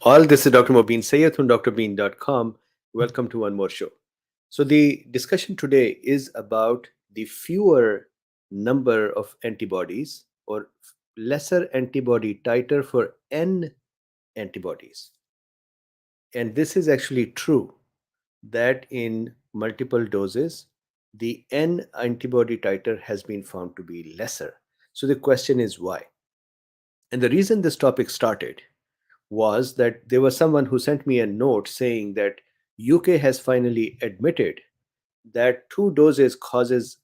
All this is Dr. Mobeen Sayed from drbeen.com. Welcome to one more show. So the discussion today is about the fewer number of antibodies or lesser antibody titer for N antibodies. And this is actually true that in multiple doses, the N antibody titer has been found to be lesser. So the question is why? And the reason this topic started was that there was someone who sent me a note saying that UK has finally admitted that two doses causes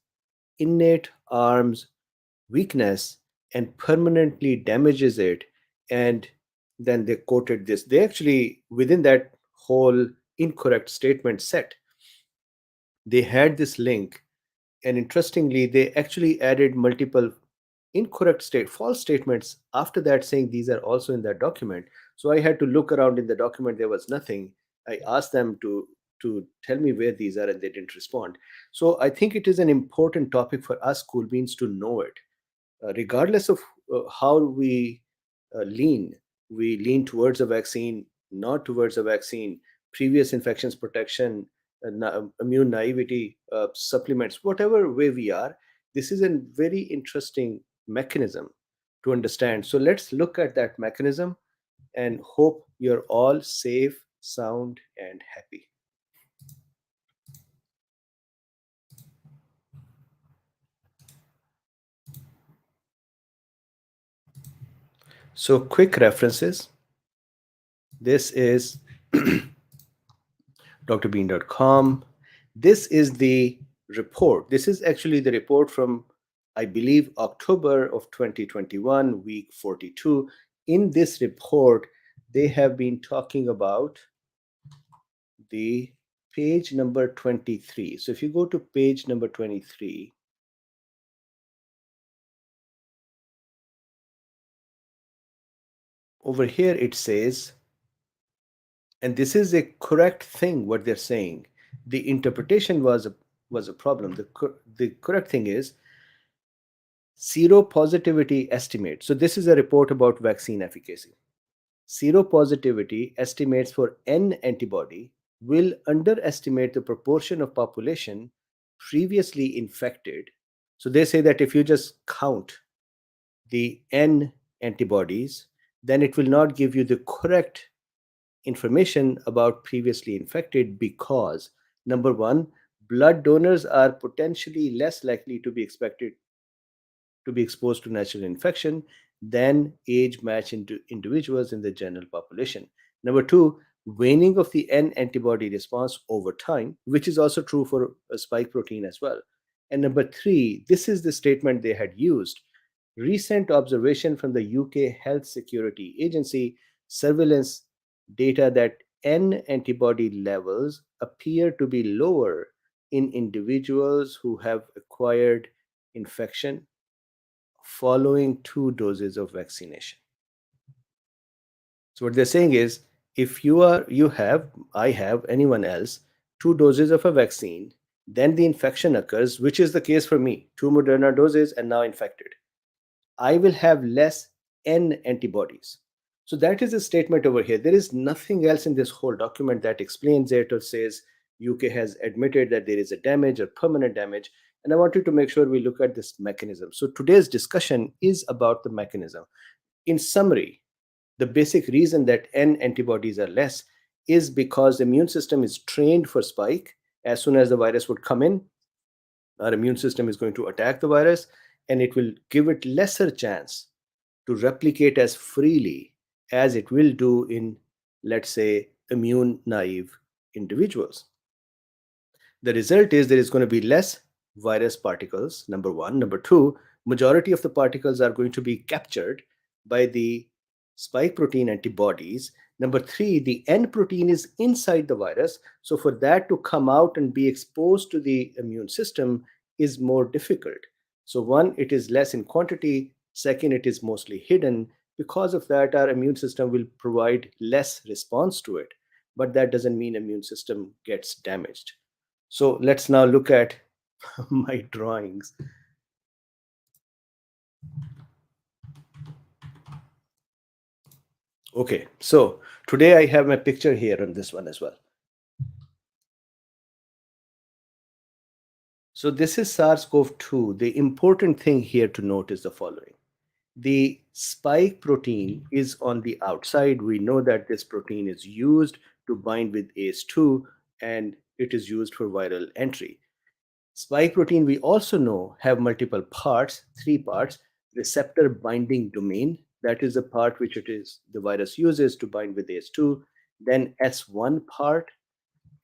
innate arms weakness and permanently damages it. And then they quoted this. They actually, within that whole incorrect statement set, they had this link. And interestingly, they actually added multiple false statements after that, saying these are also in that document. So I had to look around in the document. There was nothing. I asked them to tell me where these are, and they didn't respond. So I think it is an important topic for us school beings to know it. Regardless of how we lean towards a vaccine, not towards a vaccine, previous infections protection, immune naivety, supplements, whatever way we are. This is a very interesting mechanism to understand. So let's look at that mechanism and hope you're all safe, sound, and happy. So, quick references. This is drbeen.com. This is the report. This is actually the report from, I believe, October of 2021, week 42. In this report, they have been talking about the page number 23. So if you go to page number 23, over here it says, and this is a correct thing what they're saying. The interpretation was a problem. The correct thing is seropositivity estimate. So this is a report about vaccine efficacy. Seropositivity estimates for N antibody will underestimate the proportion of population previously infected. So they say that if you just count the N antibodies, then it will not give you the correct information about previously infected because, number one, blood donors are potentially less likely to be expected to be exposed to natural infection than age matched individuals in the general population. Number two, waning of the N antibody response over time, which is also true for a spike protein as well. And number three, this is the statement they had used. Recent observation from the UK Health Security Agency surveillance data that N antibody levels appear to be lower in individuals who have acquired infection following two doses of vaccination. So what they're saying is, if I have, anyone else, two doses of a vaccine, then the infection occurs, which is the case for me, two Moderna doses and now infected. I will have less N antibodies. So that is a statement over here. There is nothing else in this whole document that explains it or says UK has admitted that there is a damage or permanent damage. And I wanted to make sure we look at this mechanism. So today's discussion is about the mechanism. In summary, the basic reason that N antibodies are less is because the immune system is trained for spike. As soon as the virus would come in, our immune system is going to attack the virus, and it will give it lesser chance to replicate as freely as it will do in, let's say, immune naive individuals. The result is there is going to be less virus particles, number one. Number two, majority of the particles are going to be captured by the spike protein antibodies. Number three, the N protein is inside the virus. So for that to come out and be exposed to the immune system is more difficult. So one, it is less in quantity. Second, it is mostly hidden. Because of that, our immune system will provide less response to it. But that doesn't mean immune system gets damaged. So let's now look at my drawings. Okay, so today I have my picture here on this one as well. So this is SARS-CoV-2. The important thing here to note is the following. The spike protein is on the outside. We know that this protein is used to bind with ACE2 and it is used for viral entry. Spike protein, we also know, have multiple parts, three parts. Receptor binding domain, that is the part which it is the virus uses to bind with ACE2. Then S1 part,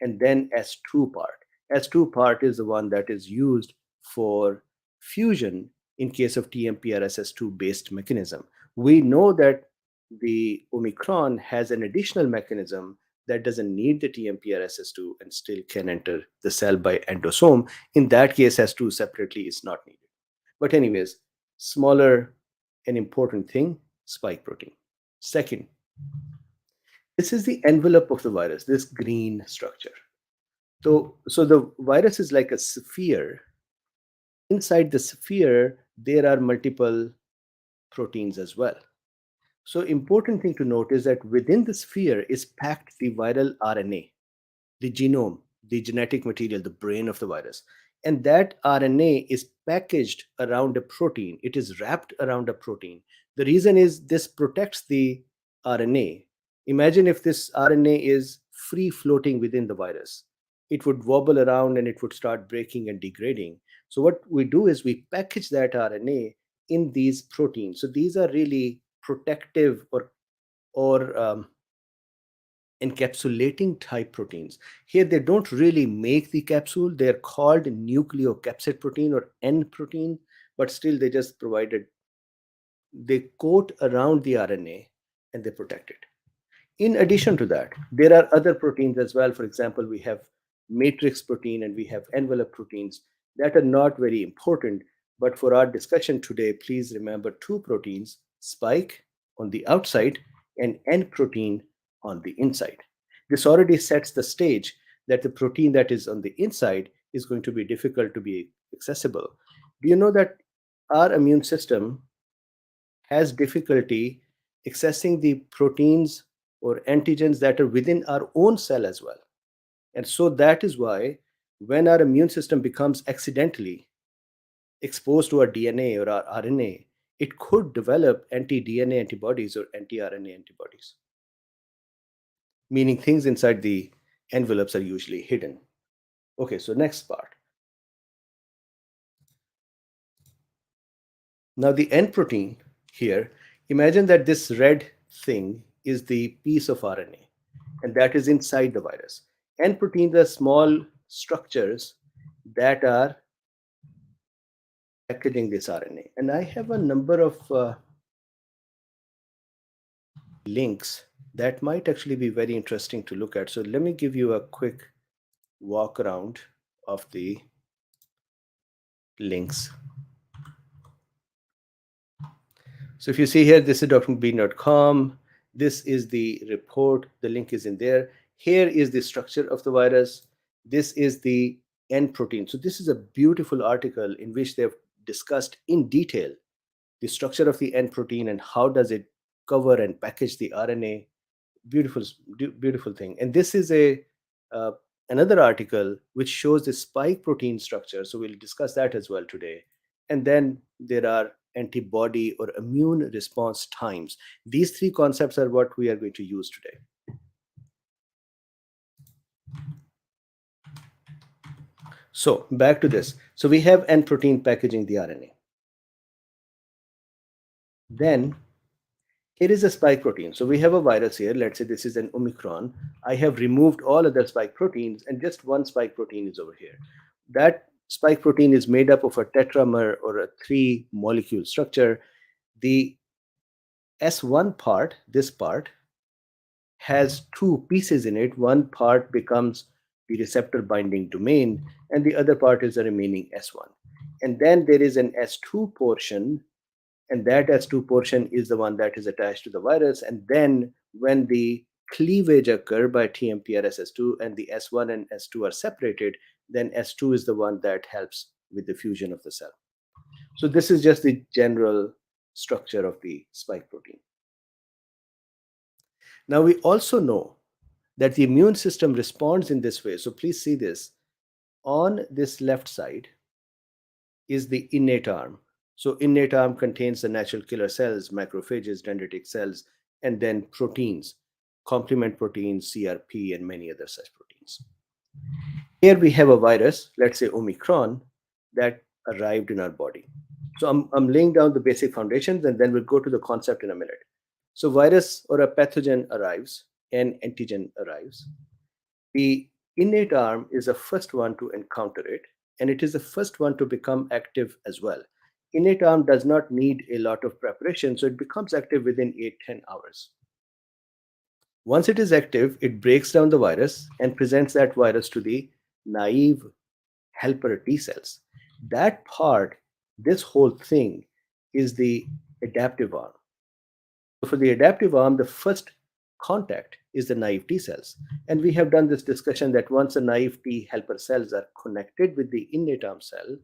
and then S2 part. S2 part is the one that is used for fusion in case of TMPRSS2 based mechanism. We know that the Omicron has an additional mechanism that doesn't need the TMPRSS2 and still can enter the cell by endosome. In that case, S2 separately is not needed. But, anyways, smaller and important thing, spike protein. Second, this is the envelope of the virus, this green structure. So the virus is like a sphere. Inside the sphere, there are multiple proteins as well. So important thing to note is that within the sphere is packed the viral RNA, the genome, the genetic material, the brain of the virus. And that RNA is packaged around a protein. It is wrapped around a protein. The reason is this protects the RNA. Imagine if this RNA is free floating within the virus. It would wobble around and it would start breaking and degrading. So, what we do is we package that RNA in these proteins. So, these are really protective or encapsulating type proteins. Here, they don't really make the capsule. They're called nucleocapsid protein or N protein, but still they just provided, they coat around the RNA and they protect it. In addition to that, there are other proteins as well. For example, we have matrix protein and we have envelope proteins that are not very important. But for our discussion today, please remember two proteins, spike on the outside and N protein on the inside. This already sets the stage that the protein that is on the inside is going to be difficult to be accessible. Do you know that our immune system has difficulty accessing the proteins or antigens that are within our own cell as well? And so that is why when our immune system becomes accidentally exposed to our DNA or our RNA, it could develop anti DNA antibodies or anti RNA antibodies, meaning things inside the envelopes are usually hidden. Okay, so next part. Now, the N protein here, imagine that this red thing is the piece of RNA, and that is inside the virus. N proteins are small structures that are packaging this RNA. And I have a number of links that might actually be very interesting to look at. So let me give you a quick walk around of the links. So if you see here, this is drbeen.com. This is the report. The link is in there. Here is the structure of the virus. This is the N protein. So this is a beautiful article in which they've discussed in detail the structure of the N protein and how does it cover and package the RNA. Beautiful, beautiful thing. And this is a uh, another article which shows the spike protein structure. So we'll discuss that as well today. And then there are antibody or immune response times. These three concepts are what we are going to use today. So back to this. So we have N protein packaging the RNA. Then here is a spike protein. So we have a virus here. Let's say this is an Omicron. I have removed all other spike proteins and just one spike protein is over here. That spike protein is made up of a tetramer or a three molecule structure. The S1 part, this part, has two pieces in it. One part becomes the receptor binding domain, and the other part is the remaining S1. And then there is an S2 portion, and that S2 portion is the one that is attached to the virus. And then when the cleavage occur by TMPRSS2 and the S1 and S2 are separated, then S2 is the one that helps with the fusion of the cell. So this is just the general structure of the spike protein. Now, we also know that the immune system responds in this way. So please see this. On this left side is the innate arm. So innate arm contains the natural killer cells, macrophages, dendritic cells, and then proteins, complement proteins, CRP, and many other such proteins. Here we have a virus, let's say Omicron, that arrived in our body. So I'm laying down the basic foundations and then we'll go to the concept in a minute. So virus or a pathogen arrives, an antigen arrives. The innate arm is the first one to encounter it, and it is the first one to become active as well. Innate arm does not need a lot of preparation, so it becomes active within 8-10 hours. Once it is active, it breaks down the virus and presents that virus to the naive helper T cells. That part, this whole thing, is the adaptive arm. So for the adaptive arm, the first contact is the naive T cells. And we have done this discussion that once the naive T helper cells are connected with the innate arm cell,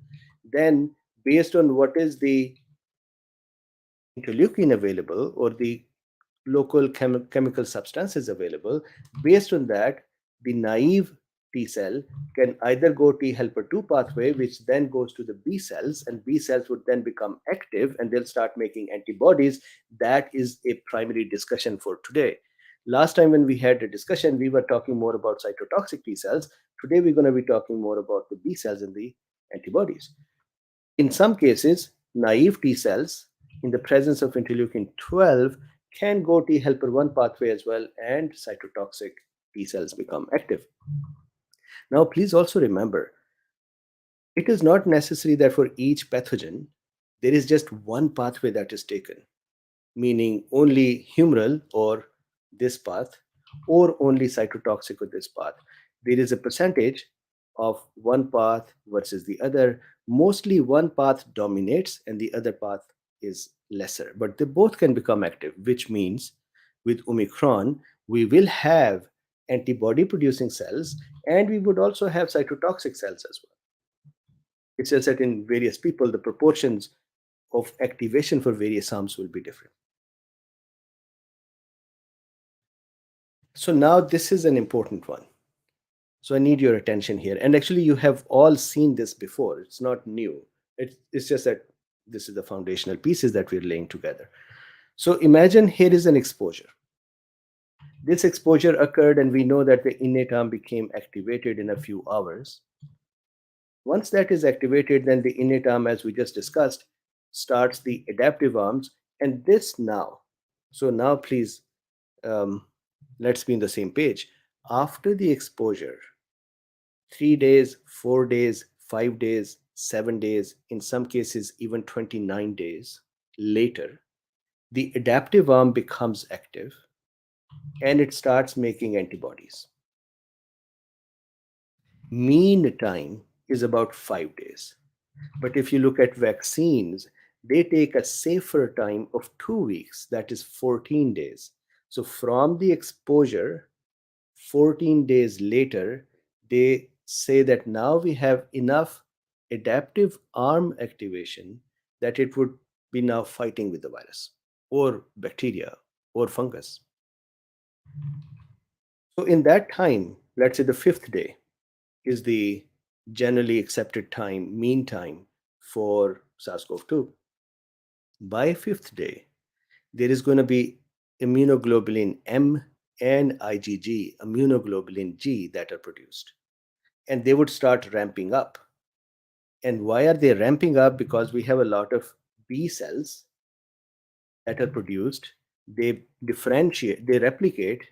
then based on what is the interleukin available or the local chemical substances available, based on that, the naive T cell can either go T helper 2 pathway, which then goes to the B cells, and B cells would then become active and they'll start making antibodies. That is a primary discussion for today. Last time when we had a discussion, we were talking more about cytotoxic T cells. Today we're going to be talking more about the B cells and the antibodies. In some cases, naive T cells, in the presence of interleukin 12, can go T helper 1 pathway as well, and cytotoxic T cells become active. Now, please also remember, it is not necessary that for each pathogen, there is just one pathway that is taken, meaning only humoral or this path, or only cytotoxic or this path. There is a percentage of one path versus the other. Mostly one path dominates and the other path is lesser, but they both can become active, which means with Omicron, we will have antibody producing cells and we would also have cytotoxic cells as well. It's just that in various people, the proportions of activation for various arms will be different. So now this is an important one. So I need your attention here. And actually, you have all seen this before. It's not new. It's just that this is the foundational pieces that we're laying together. So imagine here is an exposure. This exposure occurred, and we know that the innate arm became activated in a few hours. Once that is activated, then the innate arm, as we just discussed, starts the adaptive arms. And this now, so now please, let's be on the same page. After the exposure, 3 days, 4 days, 5 days, 7 days, in some cases, even 29 days later, the adaptive arm becomes active and it starts making antibodies. Mean time is about 5 days. But if you look at vaccines, they take a safer time of 2 weeks, that is 14 days. So from the exposure, 14 days later, they say that now we have enough adaptive arm activation that it would be now fighting with the virus or bacteria or fungus. So in that time, let's say the 5th day is the generally accepted time, mean time for SARS-CoV-2. By 5th day, there is going to be immunoglobulin M and IgG, immunoglobulin G, that are produced. And they would start ramping up. And why are they ramping up? Because we have a lot of B cells that are produced. They differentiate, they replicate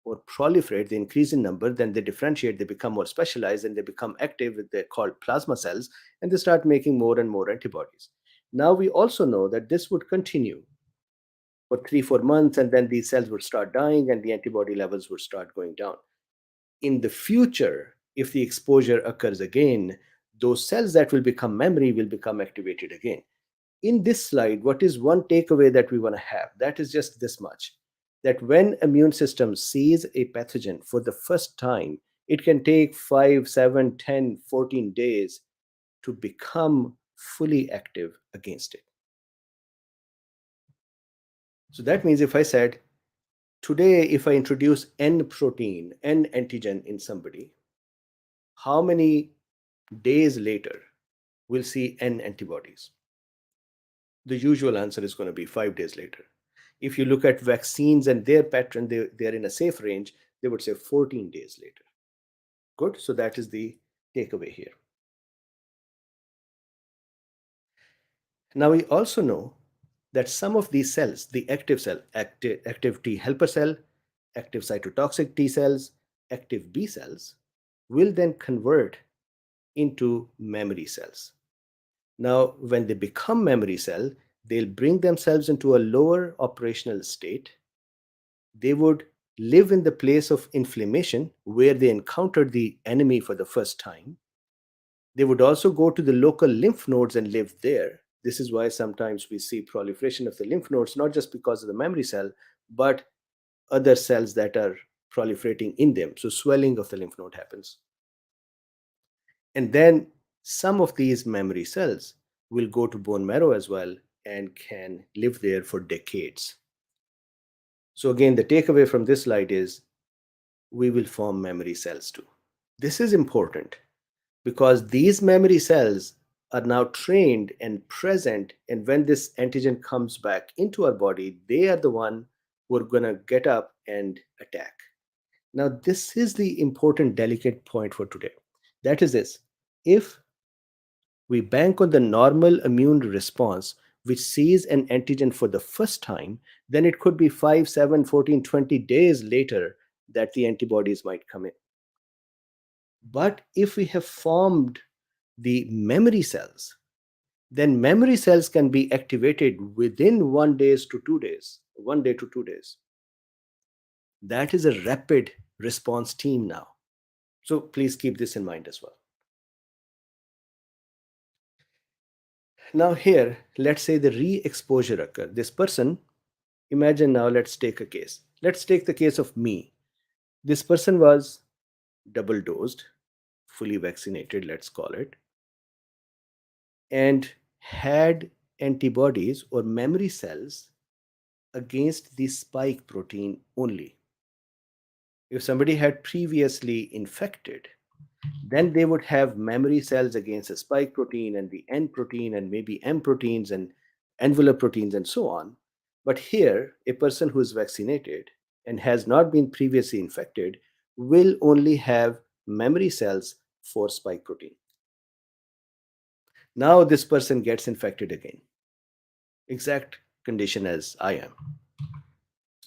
or proliferate, they increase in number, then they differentiate, they become more specialized, and they become active. They're called plasma cells, and they start making more and more antibodies. Now we also know that this would continue for 3-4 months, and then these cells would start dying and the antibody levels would start going down. In the future, if the exposure occurs again, those cells that will become memory will become activated again. In this slide, what is one takeaway that we want to have? That is just this much, that when immune system sees a pathogen for the first time, it can take 5, 7, 10, 14 days to become fully active against it. So that means if I said Today, if I introduce N protein, N antigen in somebody, how many days later we'll see N antibodies? The usual answer is going to be 5 days later. If you look at vaccines and their pattern, they're in a safe range, they would say 14 days later. Good. So that is the takeaway here. Now, we also know that some of these cells, the active cell, active T helper cell, active cytotoxic T cells, active B cells, will then convert into memory cells. Now, when they become memory cell, they'll bring themselves into a lower operational state. They would live in the place of inflammation where they encountered the enemy for the first time. They would also go to the local lymph nodes and live there. This is why sometimes we see proliferation of the lymph nodes, not just because of the memory cell, but other cells that are proliferating in them. So, swelling of the lymph node happens. And then some of these memory cells will go to bone marrow as well and can live there for decades. So, again, the takeaway from this slide is we will form memory cells too. This is important because these memory cells are now trained and present, and when this antigen comes back into our body, they are the one who are going to get up and attack. Now, this is the important delicate point for today. That is this: if we bank on the normal immune response which sees an antigen for the first time, then it could be 5, 7, 14, 20 days later that the antibodies might come in. But if we have formed the memory cells, then memory cells can be activated within 1 day to 2 days, 1 day to 2 days. That is a rapid response team now. So please keep this in mind as well. Now, here, let's say the re-exposure occur. This person, imagine now, let's take a case. Let's take the case of me. This person was double dosed, fully vaccinated, let's call it, and had antibodies or memory cells against the spike protein only. If somebody had previously infected, then they would have memory cells against the spike protein and the N protein and maybe M proteins and envelope proteins and so on. But here, a person who is vaccinated and has not been previously infected will only have memory cells for spike protein. Now, this person gets infected again. Exact condition as I am.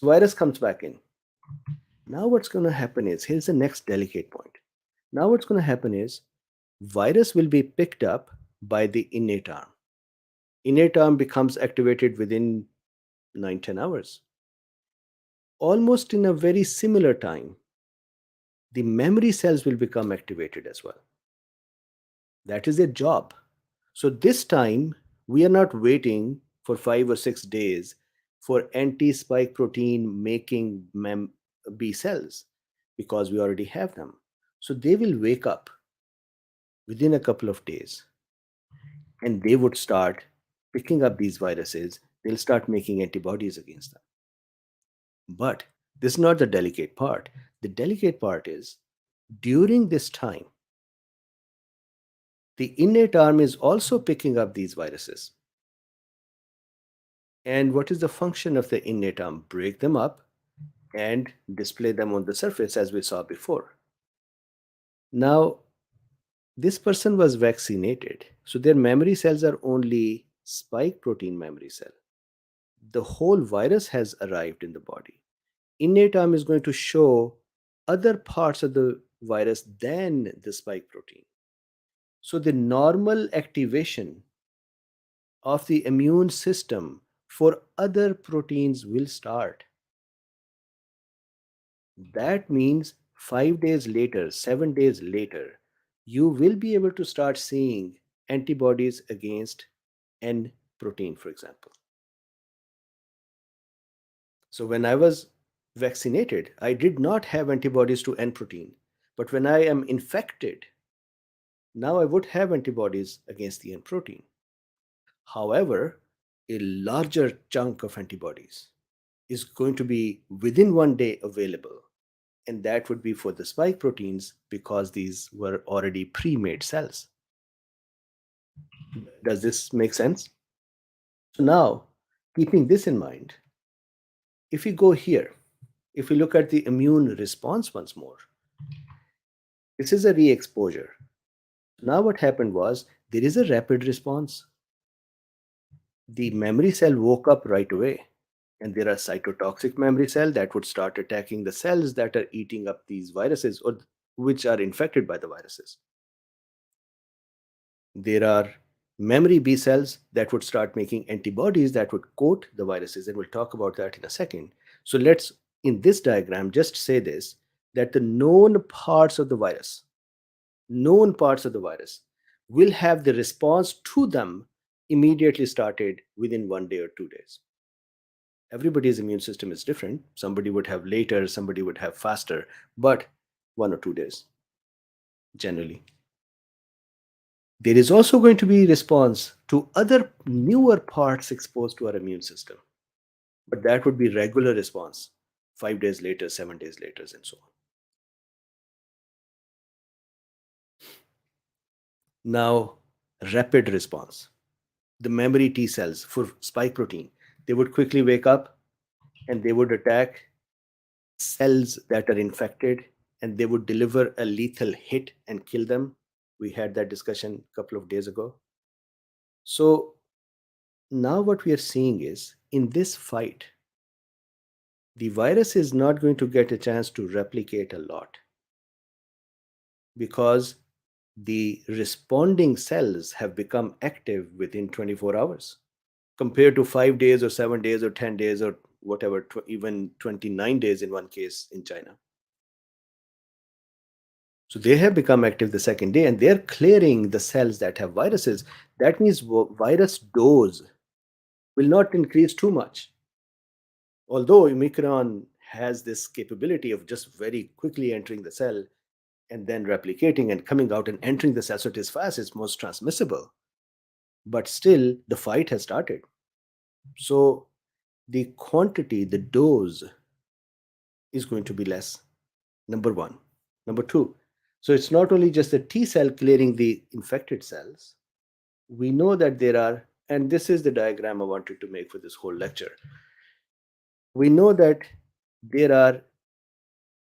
Virus comes back in. Now, what's going to happen is here's the next delicate point. Now, what's going to happen is virus will be picked up by the innate arm. Innate arm becomes activated within 9-10 hours. Almost in a very similar time, the memory cells will become activated as well. That is their job. So this time, we are not waiting for 5 or 6 days for anti-spike protein making B cells because we already have them. So they will wake up within a couple of days and they would start picking up these viruses. They'll start making antibodies against them. But this is not the delicate part. The delicate part is during this time, the innate arm is also picking up these viruses. And what is the function of the innate arm? Break them up and display them on the surface as we saw before. Now, this person was vaccinated, so their memory cells are only spike protein memory cell. The whole virus has arrived in the body. Innate arm is going to show other parts of the virus than the spike protein. So the normal activation of the immune system for other proteins will start. That means 5 days later, 7 days later, you will be able to start seeing antibodies against N protein, for example. So when I was vaccinated, I did not have antibodies to N protein. But when I am infected, now I would have antibodies against the N protein. However, a larger chunk of antibodies. is going to be within 1 day available. And that would be for the spike proteins because these were already pre-made cells. Does this make sense? So now, keeping this in mind, if we go here, if we look at the immune response once more, this is a re-exposure. Now what happened was there is a rapid response. The memory cell woke up right away, and there are cytotoxic memory cells that would start attacking the cells that are eating up these viruses or which are infected by the viruses. There are memory B cells that would start making antibodies that would coat the viruses, and we'll talk about that in a second. So let's, in this diagram, just say this, that the known parts of the virus will have the response to them immediately started within 1 day or 2 days. Everybody's immune system is different. Somebody would have later, somebody would have faster, but 1 or 2 days generally. There is also going to be response to other newer parts exposed to our immune system, but that would be regular response 5 days later, 7 days later, and so on. Now, rapid response. The memory T cells for spike protein, they would quickly wake up and they would attack cells that are infected, and they would deliver a lethal hit and kill them. We had that discussion a couple of days ago. So now what we are seeing is in this fight, the virus is not going to get a chance to replicate a lot because the responding cells have become active within 24 hours compared to 5 days or 7 days or 10 days or whatever, even 29 days in one case in China. So they have become active the second day and they're clearing the cells that have viruses. That means virus dose will not increase too much. Although Omicron has this capability of just very quickly entering the cell and then replicating and coming out and entering the cell, so it is fast, it's most transmissible. But still, the fight has started. So the quantity, the dose is going to be less, number one. Number two, so it's not only just the T cell clearing the infected cells. We know that there are, and this is the diagram I wanted to make for this whole lecture. We know that there are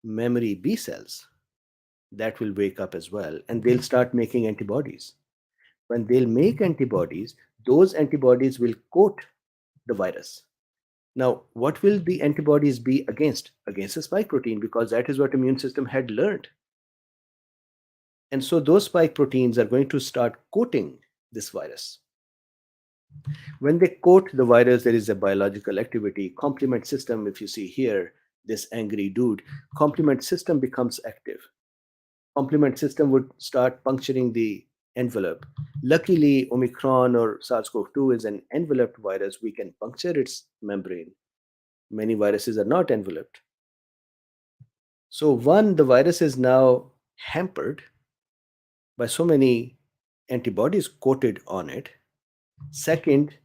memory B cells that will wake up as well, and they'll start making antibodies. When they'll make antibodies, those antibodies will coat the virus. Now, what will the antibodies be against? Against the spike protein, because that is what immune system had learned. And so those spike proteins are going to start coating this virus. When they coat the virus, there is a biological activity. Complement system, if you see here, this angry dude, complement system becomes active. Complement system would start puncturing the envelope. Luckily, Omicron or SARS-CoV-2 is an enveloped virus. We can puncture its membrane. Many viruses are not enveloped. So one, the virus is now hampered by so many antibodies coated on it. Second,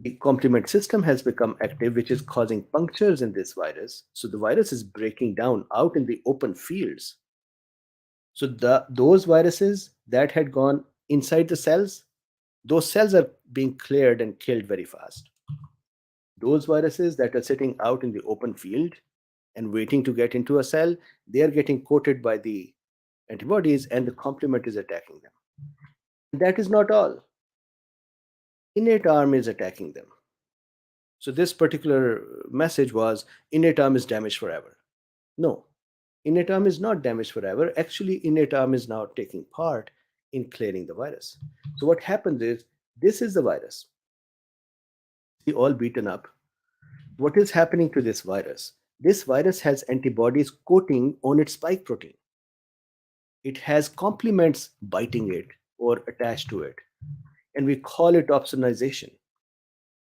the complement system has become active, which is causing punctures in this virus. So the virus is breaking down out in the open fields. So those viruses that had gone inside the cells, those cells are being cleared and killed very fast. Those viruses that are sitting out in the open field and waiting to get into a cell, they are getting coated by the antibodies and the complement is attacking them. And that is not all. Innate arm is attacking them. So this particular message was innate arm is damaged forever. No, innate arm is not damaged forever. Actually, innate arm is now taking part in clearing the virus. So what happens is, this is the virus. See, all beaten up. What is happening to this virus? This virus has antibodies coating on its spike protein. It has complements biting it or attached to it. And we call it opsonization.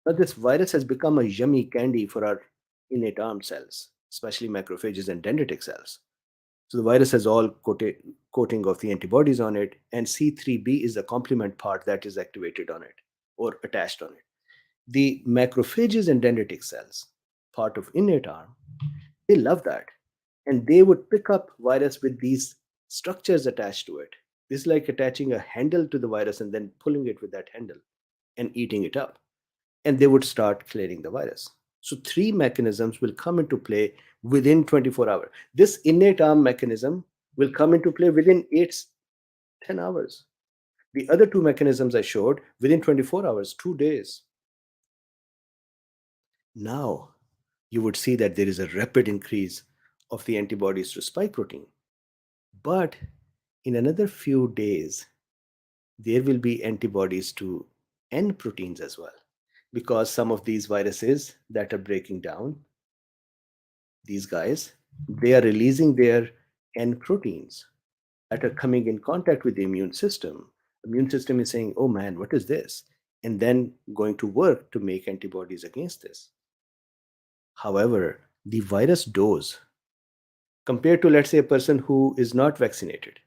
Now, this virus has become a yummy candy for our innate arm cells, especially macrophages and dendritic cells. So the virus has all coating of the antibodies on it, and C3b is the complement part that is activated on it or attached on it. The macrophages and dendritic cells, part of innate arm, they love that. And they would pick up virus with these structures attached to it. This is like attaching a handle to the virus and then pulling it with that handle and eating it up. And they would start clearing the virus. So three mechanisms will come into play within 24 hours. This innate arm mechanism will come into play within 10 hours. The other two mechanisms I showed within 24 hours, 2 days. Now you would see that there is a rapid increase of the antibodies to spike protein. But in another few days, there will be antibodies to N proteins as well, because some of these viruses that are breaking down, these guys, they are releasing their N proteins that are coming in contact with the immune system. Immune system is saying, oh man, what is this? And then going to work to make antibodies against this. However, the virus dose compared to, let's say, a person who is not vaccinated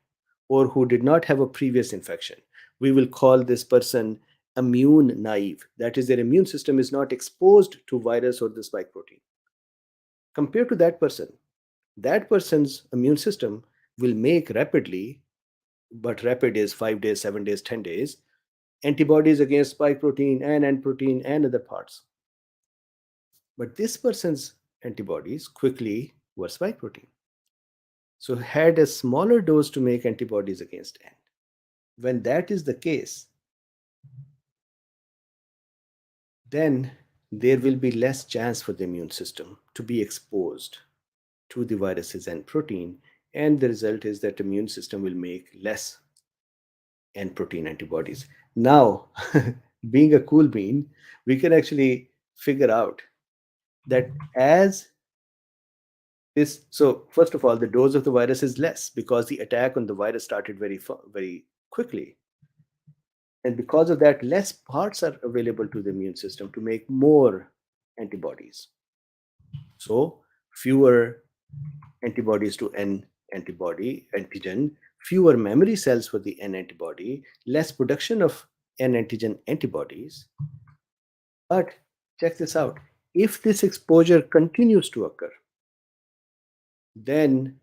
or who did not have a previous infection, we will call this person immune naive. That is, their immune system is not exposed to virus or the spike protein. Compared to that person's immune system will make rapidly, but rapid is 5 days, 7 days, 10 days, antibodies against spike protein and N protein and other parts. But this person's antibodies quickly were spike protein. So had a smaller dose to make antibodies against N. When that is the case, then there will be less chance for the immune system to be exposed to the viruses and protein, and the result is that immune system will make less N protein antibodies. Now, being a cool bean, we can actually figure out that as this, so first of all, the dose of the virus is less because the attack on the virus started very quickly. And because of that, less parts are available to the immune system to make more antibodies. So fewer antibodies to N antigen, fewer memory cells for the N antibody, less production of N-Antigen antibodies. But check this out. If this exposure continues to occur, then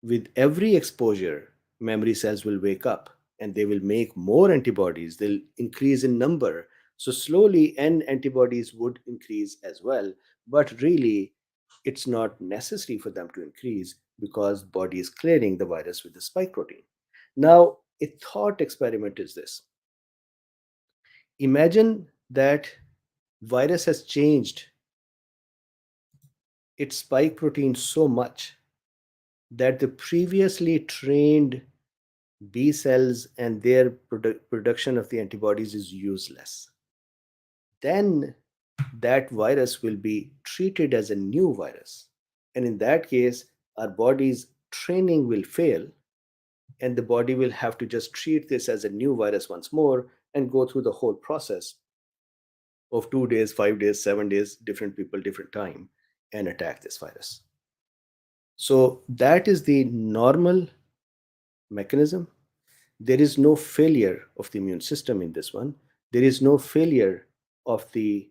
with every exposure, memory cells will wake up and they will make more antibodies. They'll increase in number. So slowly, N antibodies would increase as well. But really, it's not necessary for them to increase because body is clearing the virus with the spike protein. Now, a thought experiment is this. Imagine that virus has changed its spike protein so much that the previously trained B cells and their production of the antibodies is useless. Then that virus will be treated as a new virus. And in that case, our body's training will fail, and the body will have to just treat this as a new virus once more and go through the whole process of 2 days, 5 days, 7 days, different people, different time, and attack this virus. So that is the normal mechanism. There is no failure of the immune system in this one. There is no failure of the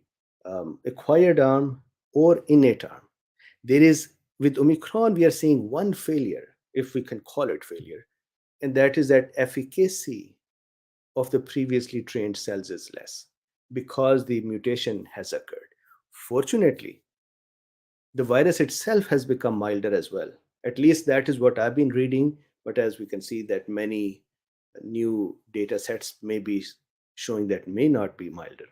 acquired arm or innate arm. There is, with Omicron, we are seeing one failure, if we can call it failure, and that is that efficacy of the previously trained cells is less because the mutation has occurred. Fortunately, the virus itself has become milder as well. At least that is what I've been reading, but as we can see that many new data sets may be showing that may not be milder.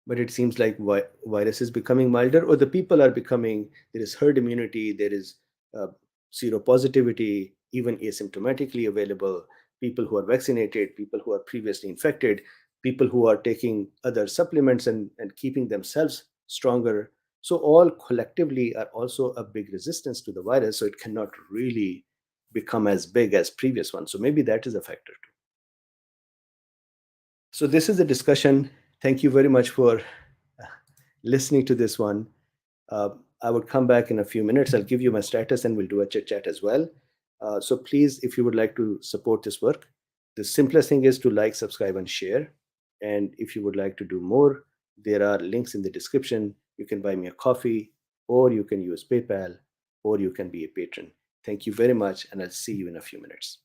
But it seems like virus is becoming milder, or the people are becoming, there is herd immunity, there is seropositivity, even asymptomatically available, people who are vaccinated, people who are previously infected, people who are taking other supplements and keeping themselves stronger. So all collectively are also a big resistance to the virus, so it cannot really become as big as previous ones. So maybe that is a factor too. So this is the discussion. Thank you very much for listening to this one. I would come back in a few minutes. I'll give you my status and we'll do a chit chat as well. So please, if you would like to support this work, the simplest thing is to like, subscribe, and share. And if you would like to do more, there are links in the description You can buy me a coffee, or you can use PayPal, or you can be a patron. Thank you very much, and I'll see you in a few minutes.